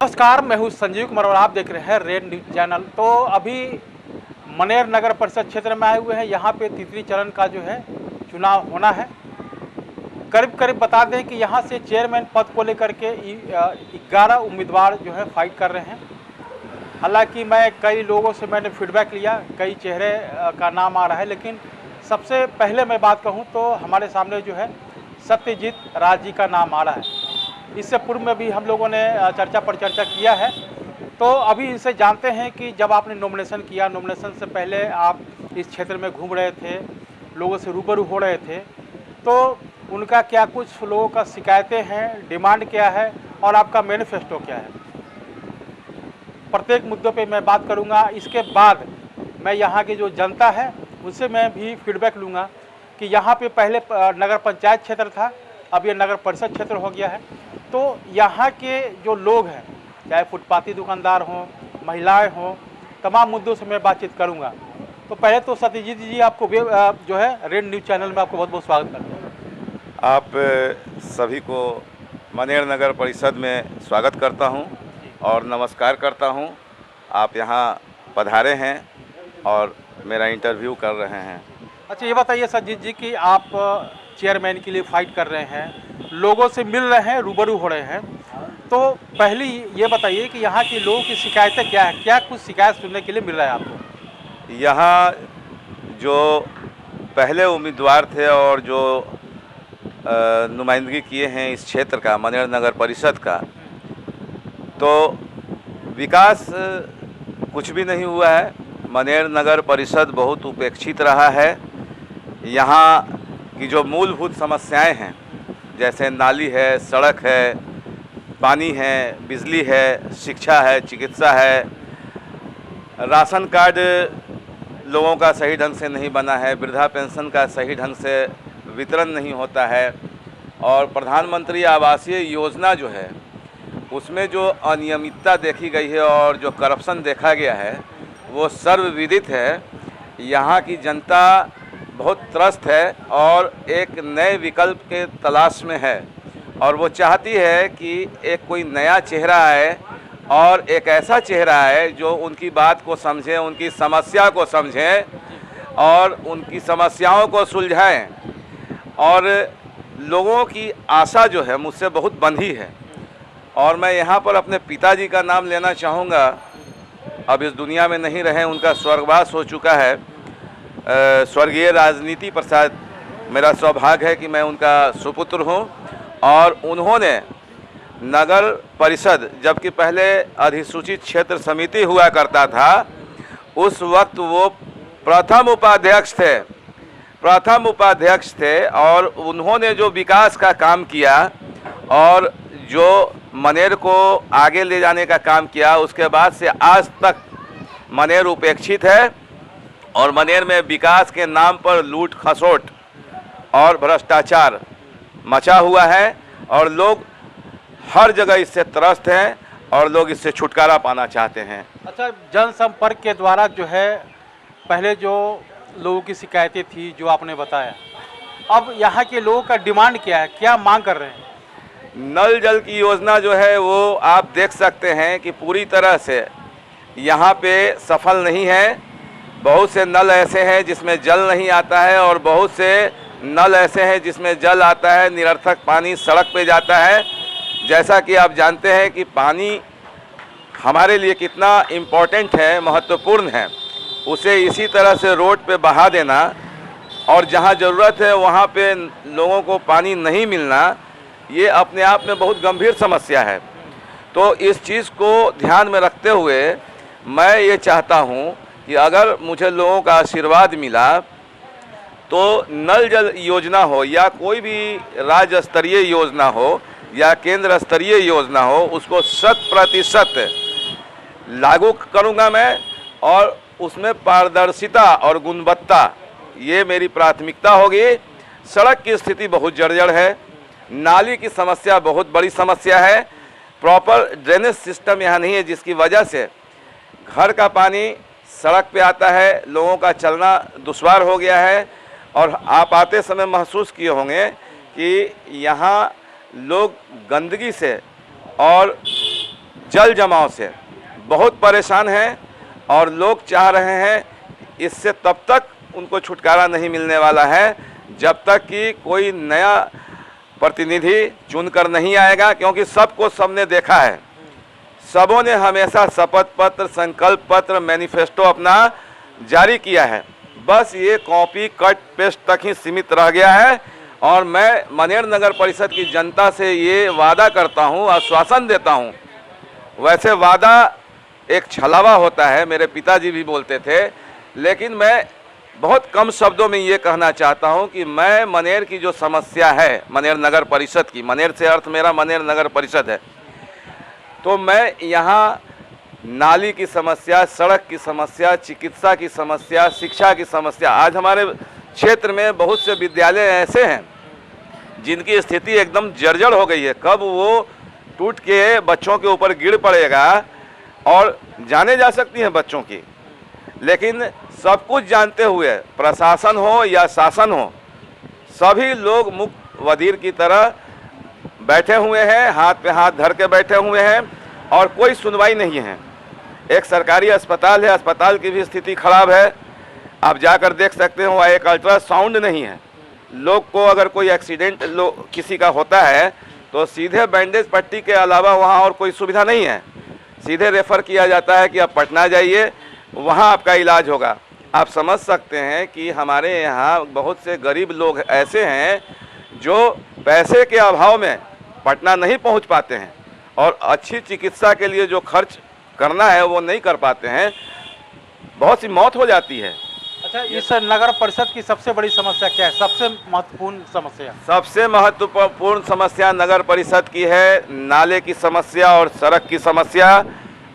नमस्कार, मैं हूँ संजीव कुमार और आप देख रहे हैं रेड न्यूज चैनल। तो अभी मनेर नगर परिषद क्षेत्र में आए हुए हैं। यहाँ पे तीसरी चरण का जो है चुनाव होना है। करीब करीब बता दें कि यहाँ से चेयरमैन पद को लेकर के 11 उम्मीदवार जो है फाइट कर रहे हैं। हालांकि मैं कई लोगों से मैंने फीडबैक लिया, कई चेहरे का नाम आ रहा है, लेकिन सबसे पहले मैं बात कहूँ तो हमारे सामने जो है सत्यजीत राज जी का नाम आ रहा है। इससे पूर्व में भी हम लोगों ने चर्चा पर चर्चा किया है। तो अभी इनसे जानते हैं कि जब आपने नॉमिनेशन किया, नॉमिनेशन से पहले आप इस क्षेत्र में घूम रहे थे, लोगों से रूबरू हो रहे थे, तो उनका क्या कुछ लोगों का शिकायतें हैं, डिमांड क्या है और आपका मैनिफेस्टो क्या है, प्रत्येक मुद्दों पे मैं बात करूंगा। इसके बाद मैं यहाँ की जो जनता है उनसे मैं भी फीडबैक लूँगा कि यहाँ पे पहले नगर पंचायत क्षेत्र था, अब ये नगर परिषद क्षेत्र हो गया है। तो यहाँ के जो लोग हैं, चाहे फुटपाथी दुकानदार हों, महिलाएं हों, तमाम मुद्दों से मैं बातचीत करूँगा। तो पहले तो सत्यजीत जी आपको जो है रेड न्यूज़ चैनल में आपको बहुत बहुत स्वागत करता हूँ। आप सभी को मनेर नगर परिषद में स्वागत करता हूं और नमस्कार करता हूं। आप यहां पधारे हैं और मेरा इंटरव्यू कर रहे हैं। अच्छा, ये बताइए सत्यजीत जी कि आप चेयरमैन के लिए फाइट कर रहे हैं, लोगों से मिल रहे हैं, रूबरू हो रहे हैं। तो पहली ये बताइए कि यहाँ के लोगों की शिकायतें क्या है, क्या कुछ शिकायत सुनने के लिए मिल रहा है आपको? यहां जो पहले उम्मीदवार थे और जो नुमाइंदगी किए हैं इस क्षेत्र का, मनेर नगर परिषद का, तो विकास कुछ भी नहीं हुआ है। मनेर नगर परिषद बहुत उपेक्षित रहा है। यहाँ की जो मूलभूत समस्याएं हैं, जैसे नाली है, सड़क है, पानी है, बिजली है, शिक्षा है, चिकित्सा है, राशन कार्ड लोगों का सही ढंग से नहीं बना है, वृद्धा पेंशन का सही ढंग से वितरण नहीं होता है, और प्रधानमंत्री आवासीय योजना जो है उसमें जो अनियमितता देखी गई है और जो करप्शन देखा गया है वो सर्वविदित है। यहाँ की जनता बहुत त्रस्त है और एक नए विकल्प के तलाश में है और वो चाहती है कि एक कोई नया चेहरा आए और एक ऐसा चेहरा है जो उनकी बात को समझे, उनकी समस्या को समझे और उनकी समस्याओं को सुलझाएं। और लोगों की आशा जो है मुझसे बहुत बंधी है और मैं यहाँ पर अपने पिताजी का नाम लेना चाहूँगा। अब इस दुनिया में नहीं रहे, उनका स्वर्गवास हो चुका है। स्वर्गीय राजनीति प्रसाद, मेरा सौभाग्य है कि मैं उनका सुपुत्र हूँ और उन्होंने नगर परिषद, जबकि पहले अधिसूचित क्षेत्र समिति हुआ करता था, उस वक्त वो प्रथम उपाध्यक्ष थे और उन्होंने जो विकास का काम किया और जो मनेर को आगे ले जाने का काम किया, उसके बाद से आज तक मनेर उपेक्षित है और मनेर में विकास के नाम पर लूट खसोट और भ्रष्टाचार मचा हुआ है और लोग हर जगह इससे त्रस्त हैं और लोग इससे छुटकारा पाना चाहते हैं। अच्छा, जनसंपर्क के द्वारा जो है पहले जो लोगों की शिकायतें थी, जो आपने बताया, अब यहाँ के लोगों का डिमांड क्या है, क्या मांग कर रहे हैं? नल जल की योजना जो है वो आप देख सकते हैं कि पूरी तरह से यहाँ पे सफल नहीं है। बहुत से नल ऐसे हैं जिसमें जल नहीं आता है और बहुत से नल ऐसे हैं जिसमें जल आता है, निरर्थक पानी सड़क पे जाता है। जैसा कि आप जानते हैं कि पानी हमारे लिए कितना इम्पोर्टेंट है, महत्वपूर्ण है, उसे इसी तरह से रोड पे बहा देना और जहाँ ज़रूरत है वहाँ पे लोगों को पानी नहीं मिलना, ये अपने आप में बहुत गंभीर समस्या है। तो इस चीज़ को ध्यान में रखते हुए मैं ये चाहता हूँ कि अगर मुझे लोगों का आशीर्वाद मिला तो नल जल योजना हो या कोई भी राज्य स्तरीय योजना हो या केंद्र स्तरीय योजना हो, उसको 100% लागू करूँगा मैं और उसमें पारदर्शिता और गुणवत्ता, ये मेरी प्राथमिकता होगी। सड़क की स्थिति बहुत जर्जर है, नाली की समस्या बहुत बड़ी समस्या है, प्रॉपर ड्रेनेज सिस्टम यहाँ नहीं है, जिसकी वजह से घर का पानी सड़क पे आता है, लोगों का चलना दुश्वार हो गया है। और आप आते समय महसूस किए होंगे कि यहाँ लोग गंदगी से और जल जमाव से बहुत परेशान हैं और लोग चाह रहे हैं इससे तब तक उनको छुटकारा नहीं मिलने वाला है जब तक कि कोई नया प्रतिनिधि चुनकर नहीं आएगा, क्योंकि सबको सबने देखा है, सबों ने हमेशा शपथ पत्र, संकल्प पत्र, मैनिफेस्टो अपना जारी किया है। बस ये कॉपी कट पेस्ट तक ही सीमित रह गया है। और मैं मनेर नगर परिषद की जनता से ये वादा करता हूँ, आश्वासन देता हूँ, वैसे वादा एक छलावा होता है, मेरे पिताजी भी बोलते थे, लेकिन मैं बहुत कम शब्दों में ये कहना चाहता हूँ कि मैं मनेर की जो समस्या है, मनेर नगर परिषद की, मनेर से अर्थ मेरा मनेर नगर परिषद है, तो मैं यहाँ नाली की समस्या, सड़क की समस्या, चिकित्सा की समस्या, शिक्षा की समस्या, आज हमारे क्षेत्र में बहुत से विद्यालय ऐसे हैं जिनकी स्थिति एकदम जर्जर हो गई है। कब वो टूट के बच्चों के ऊपर गिर पड़ेगा और जाने जा सकती हैं बच्चों की, लेकिन सब कुछ जानते हुए प्रशासन हो या शासन हो, सभी लोग मुक्त वजीर की तरह बैठे हुए हैं, हाथ पे हाथ धर के बैठे हुए हैं और कोई सुनवाई नहीं है। एक सरकारी अस्पताल है, अस्पताल की भी स्थिति खराब है, आप जाकर देख सकते हो, एक अल्ट्रासाउंड नहीं है। लोग को अगर कोई एक्सीडेंट किसी का होता है तो सीधे बैंडेज पट्टी के अलावा वहाँ और कोई सुविधा नहीं है, सीधे रेफ़र किया जाता है कि आप पटना जाइए, वहाँ आपका इलाज होगा। आप समझ सकते हैं कि हमारे यहाँ बहुत से गरीब लोग ऐसे हैं जो पैसे के अभाव में पटना नहीं पहुँच पाते हैं और अच्छी चिकित्सा के लिए जो खर्च करना है वो नहीं कर पाते हैं, बहुत सी मौत हो जाती है। अच्छा, इस नगर परिषद की सबसे बड़ी समस्या क्या है? सबसे महत्वपूर्ण समस्या? सबसे महत्वपूर्ण समस्या नगर परिषद की है नाले की समस्या और सड़क की समस्या,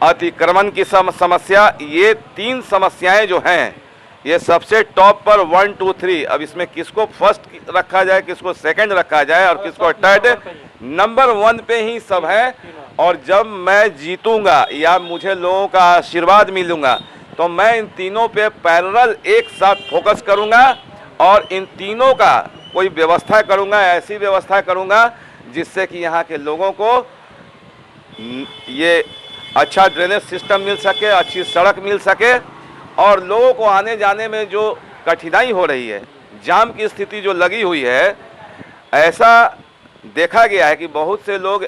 अतिक्रमण की समस्या। ये तीन समस्याएं जो हैं ये सबसे टॉप पर 1, 2, 3। अब इसमें किसको फर्स्ट रखा जाए, किसको सेकंड रखा जाए और किसको थर्ड, नंबर 1 पे ही सब है। और जब मैं जीतूंगा या मुझे लोगों का आशीर्वाद मिलूंगा तो मैं इन तीनों पे पैरेलल एक साथ फोकस करूंगा और इन तीनों का कोई व्यवस्था करूंगा, ऐसी व्यवस्था करूंगा जिससे कि यहाँ के लोगों को ये अच्छा ड्रेनेज सिस्टम मिल सके, अच्छी सड़क मिल सके और लोगों को आने जाने में जो कठिनाई हो रही है, जाम की स्थिति जो लगी हुई है, ऐसा देखा गया है कि बहुत से लोग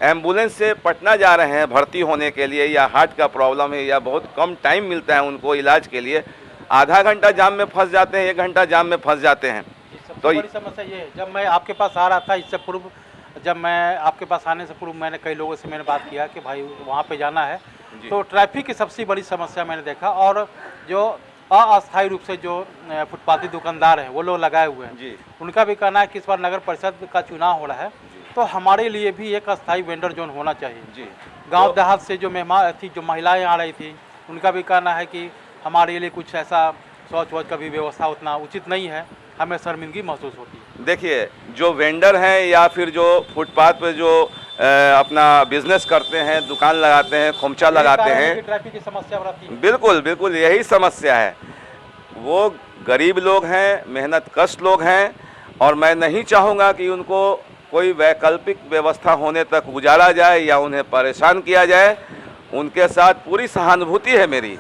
एम्बुलेंस से पटना जा रहे हैं भर्ती होने के लिए, या हार्ट का प्रॉब्लम है या बहुत कम टाइम मिलता है उनको इलाज के लिए, आधा घंटा जाम में फंस जाते हैं, 1 घंटा जाम में फंस जाते हैं। तो बड़ी समस्या ये है, जब मैं आपके पास आ रहा था इससे पूर्व, जब मैं आपके पास आने से पूर्व मैंने कई लोगों से मैंने बात किया कि भाई वहाँ पे जाना है, तो ट्रैफिक की सबसे बड़ी समस्या मैंने देखा। और जो अस्थायी रूप से जो फुटपाथी दुकानदार हैं वो लोग लगाए हुए हैं जी, उनका भी कहना है कि इस बार नगर परिषद का चुनाव हो रहा है तो हमारे लिए भी एक अस्थायी वेंडर जोन होना चाहिए जी। गांव देहात से जो मेहमान थी, जो महिलाएं आ रही थी, उनका भी कहना है कि हमारे लिए कुछ ऐसा शौच वौच का भी व्यवस्था उतना उचित नहीं है, हमें शर्मिंदगी महसूस होती है। देखिए, जो वेंडर हैं या फिर जो फुटपाथ पे जो अपना बिजनेस करते हैं, दुकान लगाते हैं, खोमचा लगाते हैं, ट्रैफिक की समस्या रहती है। बिल्कुल बिल्कुल यही समस्या है। वो गरीब लोग हैं, मेहनत कश लोग हैं और मैं नहीं चाहूँगा कि उनको कोई वैकल्पिक व्यवस्था होने तक गुजारा जाए या उन्हें परेशान किया जाए। उनके साथ पूरी सहानुभूति है मेरी।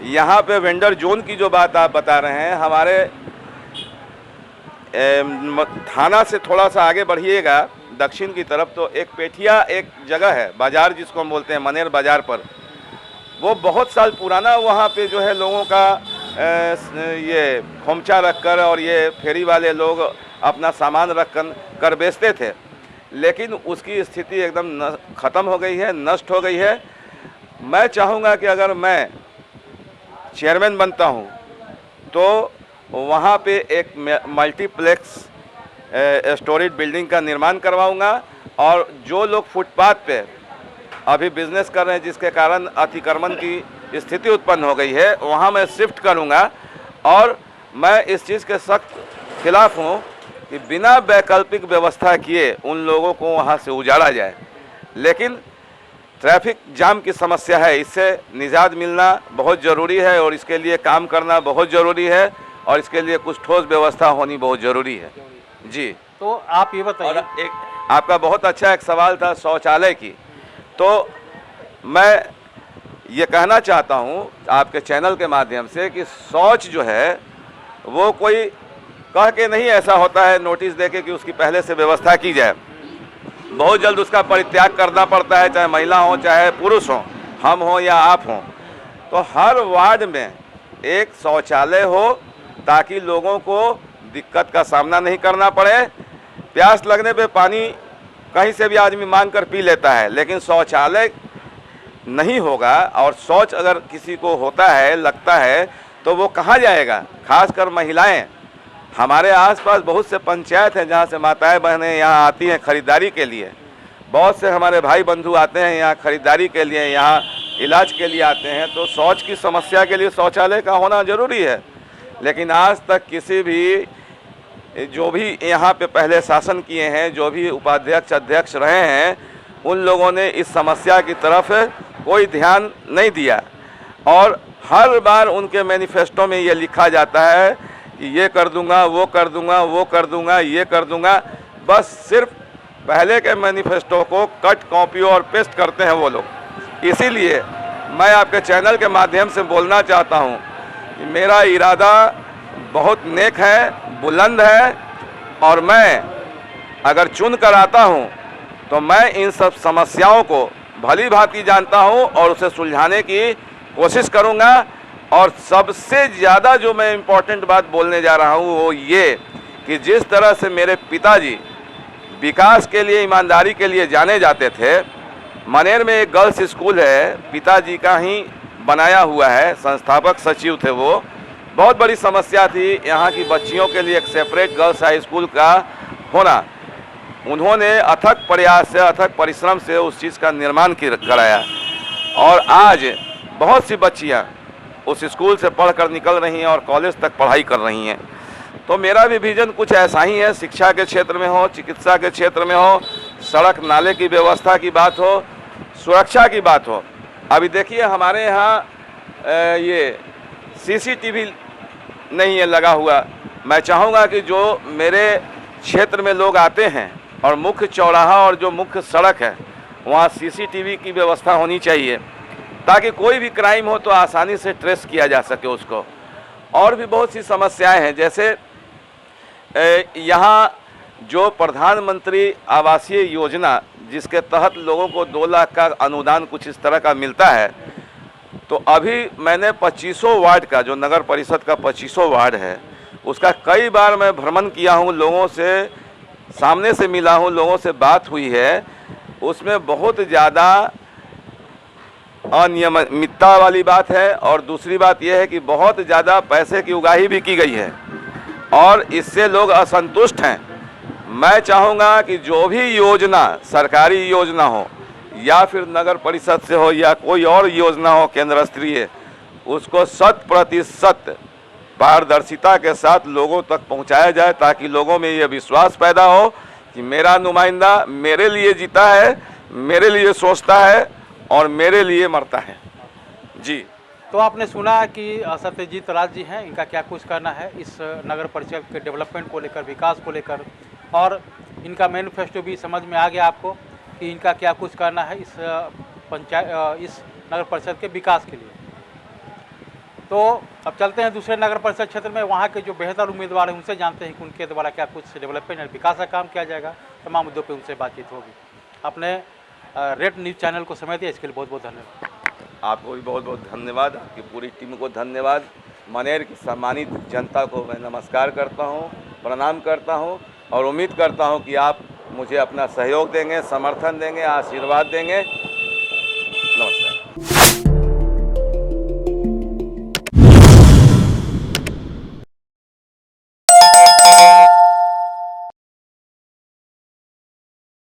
यहाँ पे वेंडर जोन की जो बात आप बता रहे हैं, हमारे थाना से थोड़ा सा आगे बढ़िएगा दक्षिण की तरफ तो एक पेठिया एक जगह है, बाज़ार जिसको हम बोलते हैं, मनेर बाज़ार पर, वो बहुत साल पुराना वहाँ पे जो है लोगों का ये खोमचा रखकर और ये फेरी वाले लोग अपना सामान रख कर बेचते थे, लेकिन उसकी स्थिति एकदम ख़त्म हो गई है, नष्ट हो गई है। मैं चाहूँगा कि अगर मैं चेयरमैन बनता हूँ तो वहाँ पे एक मल्टीप्लेक्स स्टोरेज बिल्डिंग का निर्माण करवाऊँगा और जो लोग फुटपाथ पे अभी बिजनेस कर रहे हैं जिसके कारण अतिक्रमण की स्थिति उत्पन्न हो गई है, वहाँ मैं शिफ्ट करूँगा। और मैं इस चीज़ के सख्त खिलाफ़ हूँ कि बिना वैकल्पिक व्यवस्था किए उन लोगों को वहाँ से उजाड़ा जाए। लेकिन ट्रैफिक जाम की समस्या है, इससे निजात मिलना बहुत ज़रूरी है और इसके लिए काम करना बहुत ज़रूरी है और इसके लिए कुछ ठोस व्यवस्था होनी बहुत ज़रूरी है जी। तो आप ये बताइए, एक आपका बहुत अच्छा एक सवाल था शौचालय की, तो मैं ये कहना चाहता हूँ आपके चैनल के माध्यम से कि शौच जो है वो कोई कह के नहीं ऐसा होता है नोटिस देके कि उसकी पहले से व्यवस्था की जाए। बहुत जल्द उसका परित्याग करना पड़ता है, चाहे महिला हो चाहे पुरुष हो, हम हो या आप हों। तो हर वार्ड में एक शौचालय हो ताकि लोगों को दिक्कत का सामना नहीं करना पड़े। प्यास लगने पे पानी कहीं से भी आदमी मांग कर पी लेता है, लेकिन शौचालय नहीं होगा और शौच अगर किसी को होता है लगता है तो वो कहाँ जाएगा। खासकर महिलाएं, हमारे आसपास बहुत से पंचायत हैं जहाँ से माताएं बहनें यहाँ आती हैं खरीदारी के लिए। बहुत से हमारे भाई बंधु आते हैं यहाँ खरीदारी के लिए, यहाँ इलाज के लिए आते हैं। तो शौच की समस्या के लिए शौचालय का होना ज़रूरी है। लेकिन आज तक किसी भी जो भी यहाँ पे पहले शासन किए हैं, जो भी उपाध्यक्ष अध्यक्ष रहे हैं, उन लोगों ने इस समस्या की तरफ कोई ध्यान नहीं दिया। और हर बार उनके मैनिफेस्टो में ये लिखा जाता है कि ये कर दूंगा, वो कर दूंगा, वो कर दूंगा, ये कर दूंगा। बस सिर्फ पहले के मैनिफेस्टो को कट कॉपी और पेस्ट करते हैं वो लोग। इसीलिए मैं आपके चैनल के माध्यम से बोलना चाहता हूँ कि मेरा इरादा बहुत नेक है, बुलंद है, और मैं अगर चुन कर आता हूँ तो मैं इन सब समस्याओं को भली भांति जानता हूँ और उसे सुलझाने की कोशिश करूँगा। और सबसे ज़्यादा जो मैं इम्पोर्टेंट बात बोलने जा रहा हूँ वो ये कि जिस तरह से मेरे पिताजी विकास के लिए, ईमानदारी के लिए जाने जाते थे। मनेर में एक गर्ल्स स्कूल है, पिताजी का ही बनाया हुआ है, संस्थापक सचिव थे वो। बहुत बड़ी समस्या थी यहाँ की बच्चियों के लिए एक सेपरेट गर्ल्स हाई स्कूल का होना। उन्होंने अथक प्रयास से, अथक परिश्रम से उस चीज़ का निर्माण कराया और आज बहुत सी बच्चियाँ उस स्कूल से पढ़कर निकल रही हैं और कॉलेज तक पढ़ाई कर रही हैं। तो मेरा भी विजन कुछ ऐसा ही है, शिक्षा के क्षेत्र में हो, चिकित्सा के क्षेत्र में हो, सड़क नाले की व्यवस्था की बात हो, सुरक्षा की बात हो। अभी देखिए हमारे यहाँ ये CCTV नहीं है लगा हुआ। मैं चाहूँगा कि जो मेरे क्षेत्र में लोग आते हैं और मुख्य चौराहा और जो मुख्य सड़क है वहाँ CCTV की व्यवस्था होनी चाहिए ताकि कोई भी क्राइम हो तो आसानी से ट्रेस किया जा सके उसको। और भी बहुत सी समस्याएं हैं, जैसे यहाँ जो प्रधानमंत्री आवासीय योजना जिसके तहत लोगों को 2 लाख का अनुदान कुछ इस तरह का मिलता है। तो अभी मैंने 2500 वार्ड का, जो नगर परिषद का 2500 वार्ड है, उसका कई बार मैं भ्रमण किया हूँ, लोगों से सामने से मिला हूँ, लोगों से बात हुई है। उसमें बहुत ज़्यादा अनियमितता वाली बात है और दूसरी बात यह है कि बहुत ज़्यादा पैसे की उगाही भी की गई है और इससे लोग असंतुष्ट हैं। मैं चाहूँगा कि जो भी योजना, सरकारी योजना हो या फिर नगर परिषद से हो या कोई और योजना हो केंद्र स्तरीय, उसको 100% पारदर्शिता के साथ लोगों तक पहुँचाया जाए ताकि लोगों में ये विश्वास पैदा हो कि मेरा नुमाइंदा मेरे लिए जीता है, मेरे लिए सोचता है और मेरे लिए मरता है। जी, तो आपने सुना कि सत्यजीत राज जी हैं, इनका क्या कुछ कहना है इस नगर परिषद के डेवलपमेंट को लेकर, विकास को लेकर, और इनका मैनिफेस्टो भी समझ में आ गया आपको कि इनका क्या कुछ कहना है इस इस नगर परिषद के विकास के लिए। तो अब चलते हैं दूसरे नगर परिषद क्षेत्र में, वहाँ के जो बेहतर उम्मीदवार हैं उनसे जानते हैं कि उनके द्वारा क्या कुछ डेवलपमेंट और विकास का काम किया जाएगा। तमाम मुद्दों पर उनसे बातचीत होगी। अपने रेड न्यूज़ चैनल को समय दिया, इसके लिए बहुत बहुत धन्यवाद। आपको भी बहुत बहुत धन्यवाद, आपकी पूरी टीम को धन्यवाद। मनेर की सम्मानित जनता को मैं नमस्कार करता हूं, प्रणाम करता हूं और उम्मीद करता हूं कि आप मुझे अपना सहयोग देंगे, समर्थन देंगे, आशीर्वाद देंगे